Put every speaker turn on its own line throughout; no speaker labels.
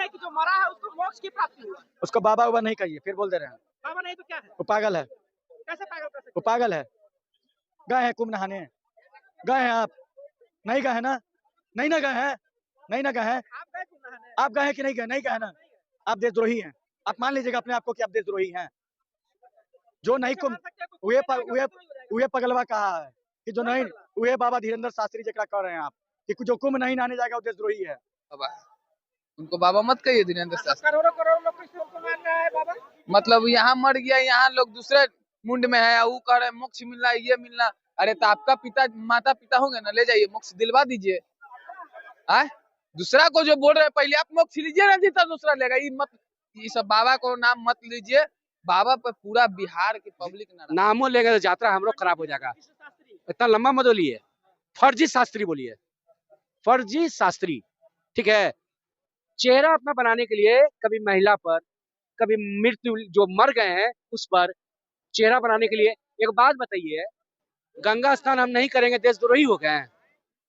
हैं कि जो मरा है उसको मोक्ष की प्राप्ति हुआ।
उसको बाबा उबा नहीं कहिए, फिर बोल दे रहे हैं।
बाबा नहीं तो क्या है?
वो पागल है।
कैसे पागल कर सकते?
वो पागल है। गए हैं कुंभ नहाने, गए हैं आप? नहीं गए हैं ना? नहीं ना गए हैं, नहीं ना गए हैं।
आप गए कुंभ नहाने?
आप गए हैं कि नहीं गए? नहीं गए ना? आप देशद्रोही हैं। आप मान लीजिएगा अपने आप को कि आप देशद्रोही हैं। जो नहीं कुंभ वे पगलवा कहा है कि जो नहीं, वे बाबा धीरेन्द्र शास्त्री जरा कह रहे हैं आप कि जो कुंभ नहीं नहाने जाएगा वो देशद्रोही है।
बाबा उनको बाबा मत कहिए धीरेन्द्र शास्त्री।
करोड़ों करोड़ लोग किसी को मान रहा है बाबा।
मतलब यहाँ मर गया, यहाँ लोग दूसरे मुंड में है, वो कह रहे मोक्ष मिलना, ये मिलना। अरे तो आपका पिता माता पिता होंगे ना, ले जाइए मोक्ष दिलवा दीजिए। दूसरा को जो बोल रहे हैं पहले आप मोक्ष लीजिए ना, जीता दूसरा लेगा। ये मत, ये सब बाबा को नाम मत लीजिए। बाबा पे पूरा बिहार की पब्लिक
नामों लेंगे तो यात्रा हम लोग खराब हो जाएगा। इतना लंबा मत बोलिए, फर्जी शास्त्री बोलिए, फर्जी शास्त्री। ठीक है, चेहरा अपना बनाने के लिए कभी महिला पर, कभी मृत्यु जो मर गए हैं उस पर चेहरा बनाने के लिए। एक बात बताइए, गंगा स्नान हम नहीं करेंगे देशद्रोही हो गए हैं?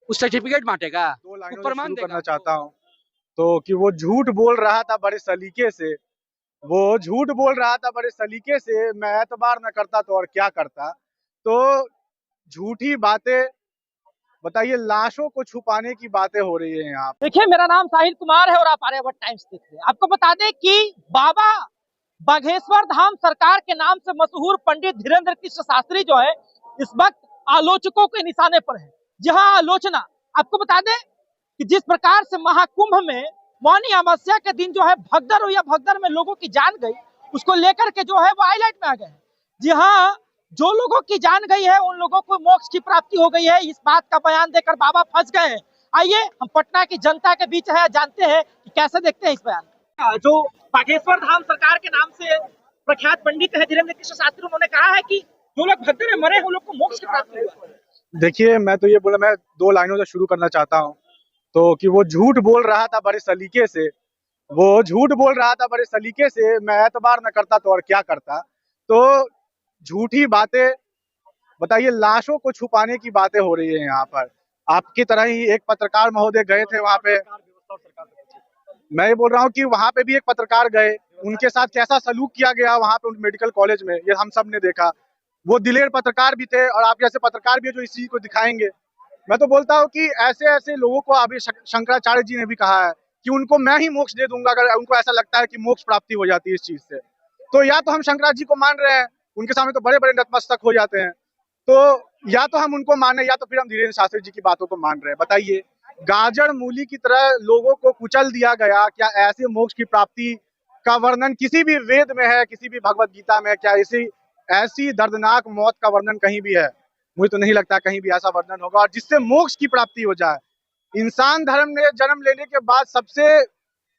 उस सर्टिफिकेट बांटेगा?
दो लाइनों
प्रमाण
शुरू
देगा
करना चाहता हूँ तो कि वो झूठ बोल रहा था बड़े सलीके से, वो झूठ बोल रहा था बड़े सलीके से। मैं एतबार न करता तो और क्या करता। तो झूठी बातें, बताइए, लाशों को छुपाने की बातें हो रही है यहाँ।
देखिए, मेरा नाम साहिल कुमार है और आप आर्यावर्त टाइम्स देख रहे हैं। आपको बता दें कि बाबा बागेश्वर धाम सरकार के नाम से मशहूर पंडित धीरेन्द्र कृष्ण शास्त्री जो है इस वक्त आलोचकों के निशाने पर है। जहां आलोचना, आपको बता दें कि जिस प्रकार से महाकुंभ में मौनी अमावस्या के दिन जो है भगदड़ या भगदड़ में लोगों की जान गई, उसको लेकर के जो है वो हाईलाइट में आ गए हैं। जी हाँ, जो लोगों की जान गई है उन लोगों को मोक्ष की प्राप्ति हो गई है, इस बात का बयान देकर बाबा फंस गए हैं। आइए हम पटना की जनता के बीच है, जानते हैं कि कैसे देखते हैं इस बयान। जो बागेश्वर धाम सरकार के नाम से प्रख्यात पंडित है धीरेन्द्र कृष्ण शास्त्री, उन्होंने कहा है कि जो लोग भगदड़ में मरे हैं उन लोग को मोक्ष की प्राप्ति हुआ है।
देखिए, मैं तो ये बोला, मैं दो लाइनों से शुरू करना चाहता हूँ तो कि वो झूठ बोल रहा था बड़े सलीके से, वो झूठ बोल रहा था बड़े सलीके से। मैं एतबार न करता तो और क्या करता। तो झूठी बातें, बताइए, लाशों को छुपाने की बातें हो रही है यहाँ पर। आपकी तरह ही एक पत्रकार महोदय गए थे वहाँ पे। मैं ये बोल रहा हूँ कि वहाँ पे भी एक पत्रकार गए, उनके साथ कैसा सलूक किया गया वहाँ पे उन मेडिकल कॉलेज में, ये हम सब ने देखा। वो दिलेर पत्रकार भी थे और आप जैसे पत्रकार भी जो इस चीज को दिखाएंगे। मैं तो बोलता हूँ कि ऐसे ऐसे लोगों को, अभी शंकराचार्य जी ने भी कहा है कि उनको मैं ही मोक्ष दे दूंगा अगर उनको ऐसा लगता है कि मोक्ष प्राप्ति हो जाती है इस चीज से। तो या तो हम शंकराचार्य जी को मान रहे हैं, उनके सामने तो बड़े बड़े नतमस्तक हो जाते हैं, तो या तो हम उनको माने या तो फिर हम धीरेन्द्र शास्त्री जी की बातों को मान रहे हैं। बताइए, गाजर मूली की तरह लोगों को कुचल दिया गया। क्या ऐसे मोक्ष की प्राप्ति का वर्णन किसी भी वेद में है, किसी भी भगवत गीता में? क्या ऐसी दर्दनाक मौत का वर्णन कहीं भी है? मुझे तो नहीं लगता कहीं भी ऐसा वर्णन होगा और जिससे मोक्ष की प्राप्ति हो जाए। इंसान धर्म में जन्म लेने के बाद सबसे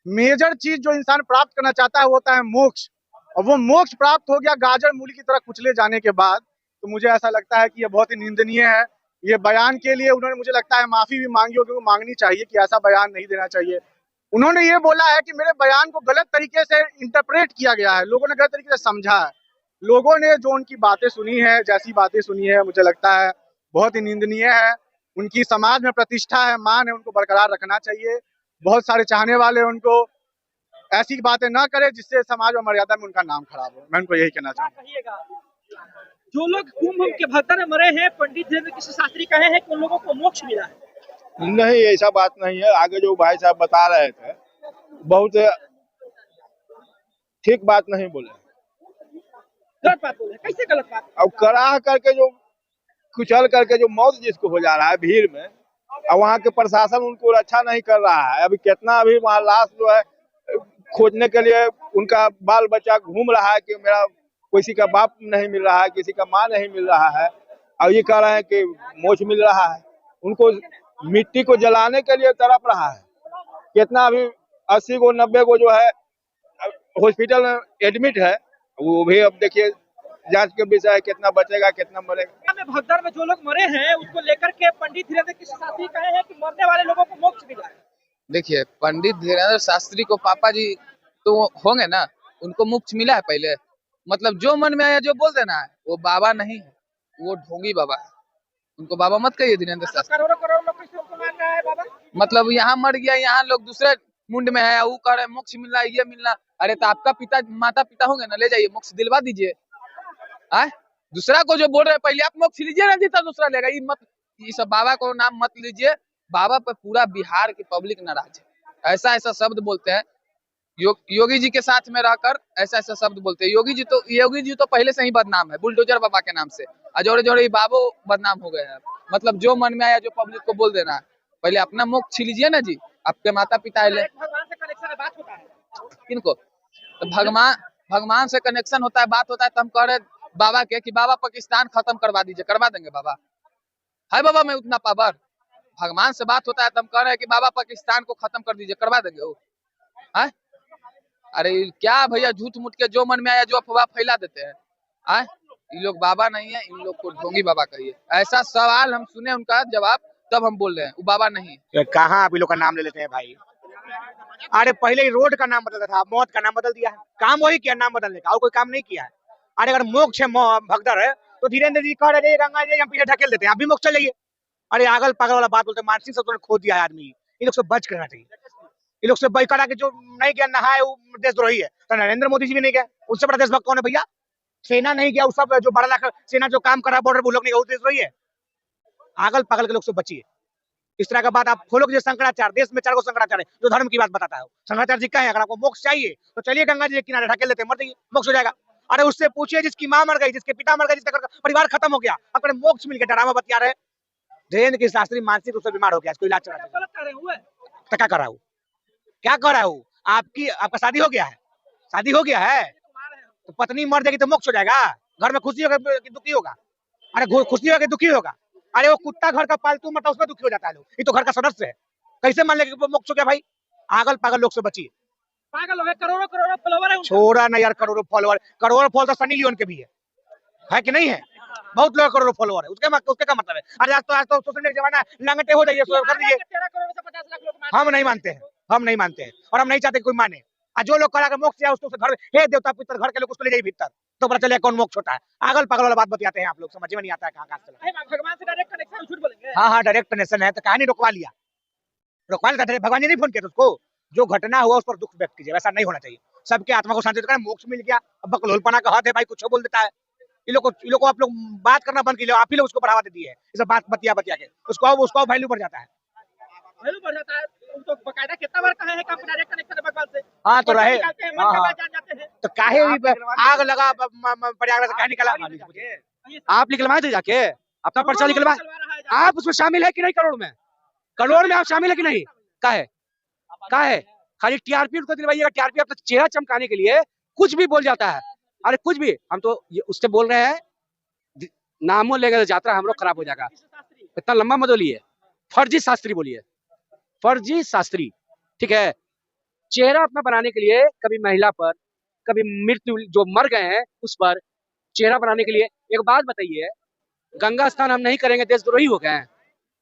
मेजर चीज जो इंसान प्राप्त करना चाहता है वो होता है मोक्ष, और वो मोक्ष प्राप्त हो गया गाजर मूली की तरह कुचले जाने के बाद। तो मुझे ऐसा लगता है कि ये बहुत ही निंदनीय है। ये बयान के लिए उन्होंने, मुझे लगता है, माफी भी मांगी होगी, वो मांगनी चाहिए कि ऐसा बयान नहीं देना चाहिए। उन्होंने ये बोला है कि मेरे बयान को गलत तरीके से इंटरप्रेट किया गया है, लोगों ने गलत तरीके से समझा है। लोगों ने जो उनकी बातें सुनी है, जैसी बातें सुनी है, मुझे लगता है बहुत ही निंदनीय है। उनकी समाज में प्रतिष्ठा है, मान है, उनको बरकरार रखना चाहिए। बहुत सारे चाहने वाले उनको ऐसी बातें ना करे जिससे समाज और मर्यादा में उनका नाम खराब हो। मैं उनको यही कहना चाहूँगा।
जो लोग कुंभ के भगदड़ में मरे हैं, पंडित धीरेन्द्र कृष्ण शास्त्री कहे हैं कि उन लोगों को मोक्ष मिला है।
नहीं, ऐसा बात नहीं है। आगे जो भाई साहब बता रहे थे बहुत ठीक बात नहीं बोले,
गलत बात बोले। कैसे गलत बात?
अब कराह करके जो कुचल करके जो मौत जिसको हो जा रहा है भीड़ में, और वहाँ के प्रशासन उनको रक्षा नहीं कर रहा है। अभी कितना अभी वहाँ लाश जो है खोजने के लिए उनका बाल बच्चा घूम रहा है कि मेरा किसी का बाप नहीं मिल रहा है, किसी का माँ नहीं मिल रहा है, और ये कह रहे हैं कि मोक्ष मिल रहा है। उनको मिट्टी को जलाने के लिए तड़प रहा है। कितना अभी 80 को 90 को जो है हॉस्पिटल में एडमिट है, वो भी अब देखिए जांच के विषय है, कितना बचेगा कितना मरेगा।
भगदड़ में जो लोग मरे हैं उसको लेकर के पंडित धीरेन्द्र कृष्ण शास्त्री कहे हैं कि मरने वाले लोगों को मोक्ष मिला है।
देखिए, पंडित धीरेन्द्र शास्त्री को पापा जी तो होंगे ना, उनको मोक्ष मिला है पहले। मतलब जो मन में आया जो बोल देना है, वो बाबा नहीं है, वो ढोंगी बाबा है। उनको बाबा मत कहिए धीरेन्द्र शास्त्री।
करोड़ों करोड़ लोग किसी को मान रहा है बाबा।
मतलब यहाँ मर गया, यहाँ लोग दूसरे मुंड में है, वो कह रहे मोक्ष मिलना, ये मिलना। अरे तो आपका पिता माता पिता होंगे ना, ले जाइए मोक्ष दिलवा दीजिए। आए दूसरा को जो बोल रहे हैं, पहले आप मोक्ष लीजिए ना, जीता दूसरा लेगा। ये मत, ये सब बाबा को नाम मत लीजिए। बाबा पर पूरा बिहार की पब्लिक नाराज है। ऐसा ऐसा शब्द बोलते हैं योगी जी के साथ में रहकर, ऐसा ऐसा शब्द बोलते हैं। योगी जी तो पहले से ही बदनाम है बुलडोजर बाबा के नाम से। जोड़े जोड़े बाबो बदनाम हो गए हैं। मतलब जो मन में आया जो पब्लिक को बोल देना है। पहले अपना मोक्ष लीजिए ना जी, आपके माता पिता है।
भगवान से कनेक्शन बात होता है
किनको? तो भगवान से कनेक्शन होता है, बात होता है। तो हम कह रहे बाबा के कि बाबा पाकिस्तान खत्म करवा दीजिए, करवा देंगे बाबा। है बाबा में उतना पावर? भगवान से बात होता है तो हम कह रहे हैं कि बाबा पाकिस्तान को खत्म कर दीजिए, करवा देंगे वो? है अरे क्या भैया, झूठ मूठ के जो मन में आया जो अफवाह फैला देते हैं। आए ये लोग बाबा नहीं है, इन लोग को ढोंगी बाबा कहिए। ऐसा सवाल हम सुने उनका जवाब, तब हम बोल रहे हैं वो बाबा नहीं है।
कहाँ आप लोग का नाम ले लेते हैं भाई? अरे पहले ही रोड का नाम बदलता था, मौत का नाम बदल दिया है। काम वही किया नाम बदलने का, और कोई काम नहीं किया है। अरे अगर मोक्ष है भगदड़ है तो धीरेन्द्र जी कह रहे गंगा जी हम पीछे ढकेल देते हैं, आप भी मोक्ष चलिए। अरे आगल पागल वाला बात बोलते हैं। मानसिक सब खो दिया है आदमी। इन लोग से बच करना चाहिए। इन लोग से बच करा के जो नहीं गया नहाए वो देशद्रोही है। तो नरेंद्र मोदी जी भी नहीं गए, उससे बड़ा देशभक्त कौन है भैया? सेना नहीं गया, वो सब जो बड़ा लाख सेना जो काम कर रहा है बॉर्डर वो लोग नहीं गया, वो देशद्रोही है। आगल पागल के लोग से बचिए। इस तरह का बात आप खोलो कि शंकराचार्य, देश में 4 गो शंकराचार्य है जो धर्म की बात बताता है। शंकराचार्य जी का है, अगर आपको मोक्ष चाहिए तो चलिए गंगा जी के किनारे ढकेल देते हैं, मर जाइए, मोक्ष हो जाएगा। अरे उससे पूछिए जिसकी माँ मर गई, जिसके पिता मर गए, जिसका परिवार खत्म हो गया, अगर मोक्ष मिल गया, ड्रामा बतिया रहे। धीरेन्द्र की शास्त्री मानसिक रूप से बीमार हो गया, इसको इलाज चला तो क्या कर रहा हूँ? क्या कर रहा हूँ? आपका शादी हो गया है? शादी हो गया है तो पत्नी मर जाएगी तो मोक्ष हो जाएगा? घर में खुशी होगा कि दुखी होगा? अरे खुशी होगा कि दुखी होगा? अरे वो कुत्ता घर का पालतू मरता उसमें दुखी हो जाता है लोग, ये तो घर का सदस्य है। कैसे मान लेंगे मोक्ष हो गया भाई? आगल पागल लोग से बचिए।
पागल हो गए, करोड़ों करोड़ों फॉलोवर है।
छोड़ा ना यार, करोड़ों फॉलोवर तो सनी लियोन के भी है कि नहीं है? बहुत लोग करोड़ों फॉलोवर है, उसके क्या मतलब है? अरे आज तो सोशल मीडिया जमाना, लंगटे हो जाइए, कर दीजिए।
13 करोड़ से 50 लाख लोग
हम नहीं मानते हैं, और हम नहीं चाहते कोई माने। जो लोग करा मोक्ष जाए उसको घर, हे देवता पितर घर के लोग उसको ले जाइए भीतर, तो पता चले कौन मोक्ष होता है। आगल पागल वाला बात बतियाते हैं आप लोग, समझ में नहीं आता है कहाँ चला।
भगवान से डायरेक्ट कनेक्शन, झूठ बोलेंगे?
हाँ डायरेक्ट कनेक्शन है तो कहानी रोकवा लिया, भगवान जी नहीं फोन किया उसको। जो घटना हुआ उस पर दुख व्यक्त कीजिए, वैसा नहीं होना चाहिए। सबके आत्मा को शांति देकर मोक्ष मिल गया, अब बकलोलपना का हाथ है भाई, कुछ बोल देता है। ये लोग को आप लोग बात करना बंद कीजिए, आप ही लोग उसको बढ़ावा दे दिए है। बात बतिया के उसको वैल्यू बढ़ जाता है।
वैल्यू बढ़ जाता है तो बकायदा कितना बार कहे हैं कि आप डायरेक्ट कनेक्शन है भगवान से।
हाँ तो रहे, तो काहे आग लगा प्रयागराज से काहे निकला?
आप निकलवाए थे जाके अपना पर्चा निकलवाए? आप उसमें शामिल है कि नहीं? करोड़ में आप शामिल है कि नहीं? का है खाली टीआरपी उनको दिलवाइएगा। टीआरपी अपना चेहरा चमकाने के लिए कुछ भी बोल जाता है। अरे कुछ भी, हम तो उससे बोल रहे हैं नामों लेंगे तो यात्रा हम लोग खराब हो जाएगा। इतना लंबा मत बोलिए, फर्जी शास्त्री बोलिए, फर्जी शास्त्री, ठीक है। चेहरा अपना बनाने के लिए कभी महिला पर, कभी मृत्यु जो मर गए हैं उस पर चेहरा बनाने के लिए। एक बात बताइए, गंगा स्नान हम नहीं करेंगे देशद्रोही हो गए हैं?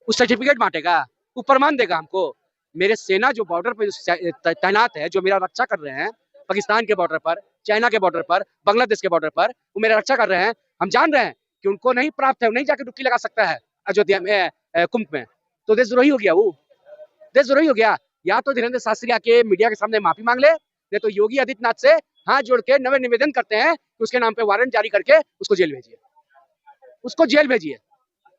उस सर्टिफिकेट बांटेगा, वो प्रमाण देगा हमको? मेरे सेना जो बॉर्डर पर तैनात है, जो मेरा रक्षा कर रहे हैं पाकिस्तान के बॉर्डर पर, चाइना के बॉर्डर पर, बांग्लादेश के बॉर्डर पर, वो मेरा रक्षा कर रहे हैं। हम जान रहे हैं कि उनको नहीं प्राप्त है, वो नहीं जाके डुबकी लगा सकता है अयोध्या में कुंभ में, तो देशद्रोही हो गया, वो देशद्रोही हो गया। या तो धीरेन्द्र शास्त्री आके मीडिया के सामने माफी मांग ले, नहीं तो योगी आदित्यनाथ से हाथ जोड़ के नवे निवेदन करते हैं कि उसके नाम पे वारंट जारी करके उसको जेल भेजिए, उसको जेल भेजिए,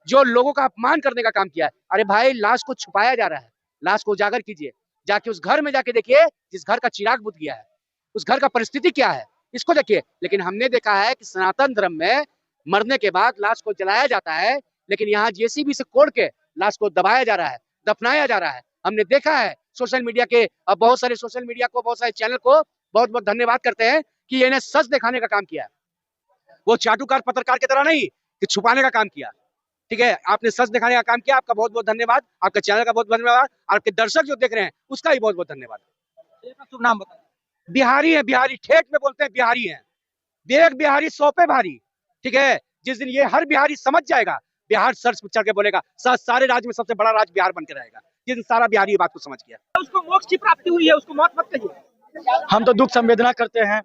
जो लोगों का अपमान करने का काम किया है। अरे भाई, लाश को छुपाया जा रहा है, लाश को उजागर कीजिए, जाके उस घर में जाके देखिए जिस घर का चिराग बुझ गया है, उस घर का परिस्थिति क्या है, इसको देखिए। लेकिन हमने देखा है कि सनातन धर्म में मरने के बाद लाश को जलाया जाता है, लेकिन यहाँ जेसीबी से कोड़ के लाश को दबाया जा रहा है, दफनाया जा रहा है। हमने देखा है सोशल मीडिया के, अब बहुत सारे सोशल मीडिया को, बहुत सारे चैनल को बहुत बहुत धन्यवाद करते हैं कि इन्हें सच दिखाने का काम किया। वो चाटुकार पत्रकार की तरह नहीं कि छुपाने का काम किया, ठीक है। आपने सच दिखाने का काम किया, आपका बहुत बहुत धन्यवाद, आपके चैनल का बहुत धन्यवाद, आपके दर्शक जो देख रहे हैं उसका भी बहुत बहुत धन्यवाद।
शुभ नाम बताइए।
बिहारी है, बिहारी ठेठ में बोलते हैं, बिहारी है। देख बिहारी सौ पे भारी, ठीक है। जिस दिन ये हर बिहारी समझ जाएगा, बिहार सर चढ़ के बोलेगा सारे राज्य में सबसे बड़ा राज्य बिहार बन के रहेगा, जिस दिन सारा बिहारी ये बात को समझ गया।
उसको मोक्ष की प्राप्ति हुई है, उसको मौत मत कहिए।
हम तो दुख संवेदना करते हैं।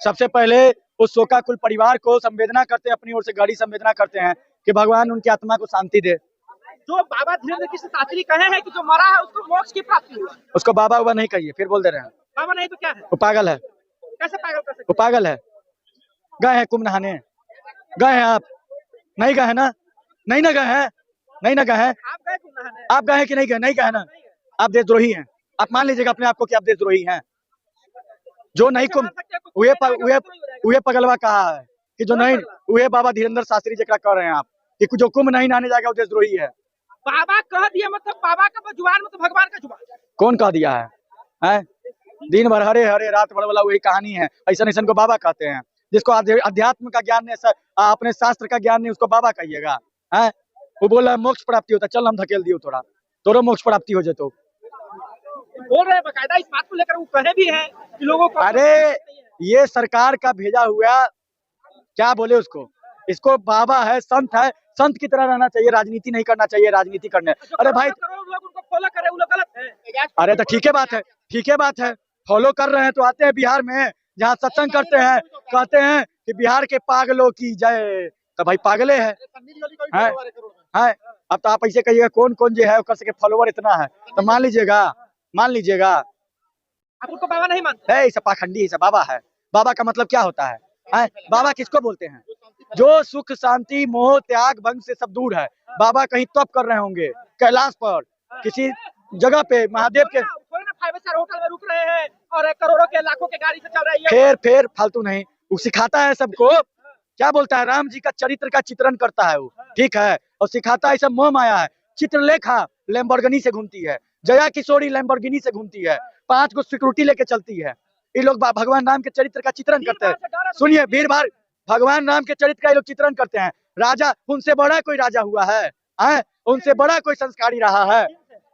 सबसे पहले उस शोकाकुल परिवार को संवेदना करते हैं, अपनी ओर से गहरी संवेदना करते हैं कि भगवान उनकी आत्मा को शांति दे।
जो बाबा धीरेन्द्र कृष्ण शास्त्री कहे हैं कि जो मरा है उसको मोक्ष की प्राप्ति हुआ।
उसको बाबा उबा नहीं कहिए, फिर बोल दे रहे हैं।
बाबा नहीं तो क्या है?
वो पागल है,
कैसे पागल कर सकते?
वो पागल है। गए हैं कुंभ नहाने, गए हैं आप? नहीं गए हैं ना? नहीं ना गए हैं, नहीं ना गए हैं।
आप गए कुंभ नहाने?
आप गए हैं कि नहीं गए? नहीं गए ना? आप देशद्रोही हैं। आप मान लीजिएगा अपने आप को कि आप देशद्रोही हैं। जो नहीं कुंभ वे पगलवा कहा है कि जो नहीं, वे बाबा धीरेन्द्र शास्त्री जरा कह रहे हैं आप कि जो कुंभ नहीं नहाने जाएगा वो देशद्रोही है।
बाबा कह दिया मतलब बाबा का जुबान मतलब भगवान का जुबान।
कौन कह दिया है? हैं? दिन भर हरे हरे रात भर वाला वही कहानी है। ऐसा ऐसा को बाबा कहते हैं। जिसको अध्यात्म का ज्ञान नहीं, अपने शास्त्र का ज्ञान नहीं, उसको बाबा कहिएगा। है वो बोल रहा है मोक्ष प्राप्ति होता, चल हम धकेल दियो थोड़ा, तोरो मोक्ष प्राप्ति हो जाए। तो
बोल रहे हैं बकायदा इस बात को लेकर, वो कहे भी हैं कि लोगों को।
अरे ये सरकार का भेजा हुआ, क्या बोले उसको, इसको बाबा है, संत है, संत की तरह रहना चाहिए, राजनीति नहीं करना चाहिए। राजनीति करने, अरे भाई
लोग उनको फॉलो करे, वो लोग गलत है।
अरे तो ठीक है बात है, ठीक है बात है, फॉलो कर रहे हैं तो आते हैं बिहार में जहाँ सत्संग करते हैं, कहते हैं कि बिहार के पागलों की जय, तो भाई पागले है। अब तो आप ऐसे कहिएगा कौन कौन जो है कर सके फॉलोवर इतना है, तो मान लीजिएगा, मान लीजिएगा।
आप उनको बाबा नहीं मानते?
है ऐसा पाखंडी, ऐसा बाबा है। बाबा का मतलब क्या होता है? बाबा किसको बोलते हैं? जो सुख शांति मोह त्याग भंग से सब दूर है। बाबा कहीं तप कर रहे होंगे कैलाश पर, किसी जगह पे महादेव के,
5 स्टार होटल में रुक रहे हैं और करोड़ों के लाखों के गाड़ी से चल रही है।
फिर फालतू नहीं, वो सिखाता है सबको। क्या बोलता है? राम जी का चरित्र का चित्रण करता है वो, ठीक है, और सिखाता है सब मोह माया है। चित्रलेखा लैम्बोर्गिनी से घूमती है, जया किशोरी लैम्बोर्गिनी से घूमती है, 5 गो सिक्योरिटी लेके चलती है। ये लोग भगवान राम के चरित्र का चित्रण करते हैं। सुनिए, भीड़ भाड़ भगवान राम के चरित्र का ये लोग चित्रण करते हैं। राजा, उनसे बड़ा कोई राजा हुआ है? उनसे बड़ा कोई संस्कारी रहा है?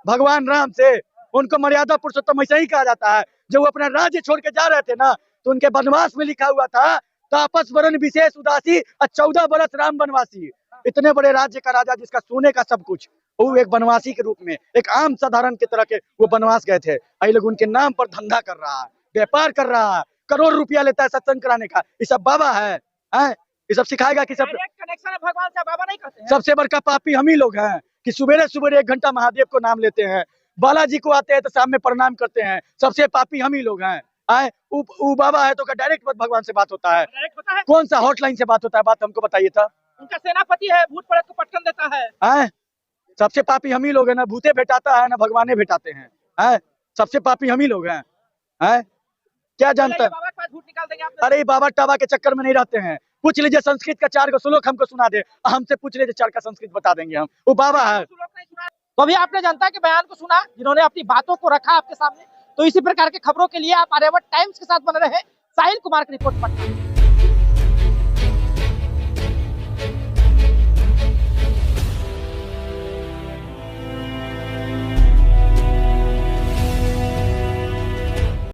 भगवान राम से उनको मर्यादा पुरुषोत्तम ऐसा ही कहा जाता है। जब वो अपना राज्य छोड़ के जा रहे थे ना, तो उनके वनवास में लिखा हुआ था तापस वरण विशेष उदासी और 14 बरस राम वनवासी। इतने बड़े राज्य का राजा जिसका सोने का सब कुछ, वो एक वनवासी के रूप में एक आम साधारण की तरह के वो वनवास गए थे। ये लोग उनके नाम पर धंधा कर रहा है, व्यापार कर रहा है, करोड़ रुपया लेता है सत्संग कराने का। ये सब बाबा है? ये सब सिखाएगा कि सब
कनेक्शन है भगवान से, बाबा नहीं कहते हैं।
सबसे बड़का पापी हम ही लोग हैं कि सुबह सुबह 1 घंटा महादेव को नाम लेते हैं, बालाजी को आते हैं तो शाम में प्रणाम करते हैं। सबसे पापी हम ही लोग हैं। बाबा है तो क्या डायरेक्ट भगवान से बात होता है? कौन सा हॉटलाइन से बात होता है? बात हमको बताइए था।
उनका सेनापति है, भूत प्रेत को पटकन देता है।
सबसे पापी हम ही लोग हैं ना, भूते भेटाता है ना भगवाने भेटाते हैं। सबसे पापी हम ही लोग हैं। क्या जानता है?
बाबा के पास झूठ निकाल देंगे आप।
अरे बाबा टाबा के चक्कर में नहीं रहते हैं। पूछ लीजिए संस्कृत का 4 श्लोक हमको सुना दे, हमसे पूछ लीजिए 4 का संस्कृत बता देंगे हम। वो बाबा है।
तो अभी आपने जनता के बयान को सुना, जिन्होंने अपनी बातों को रखा आपके सामने। तो इसी प्रकार के खबरों के लिए आप आर्यावर्त टाइम्स के साथ बने रहे। साहिल कुमार की रिपोर्ट पढ़ते हैं।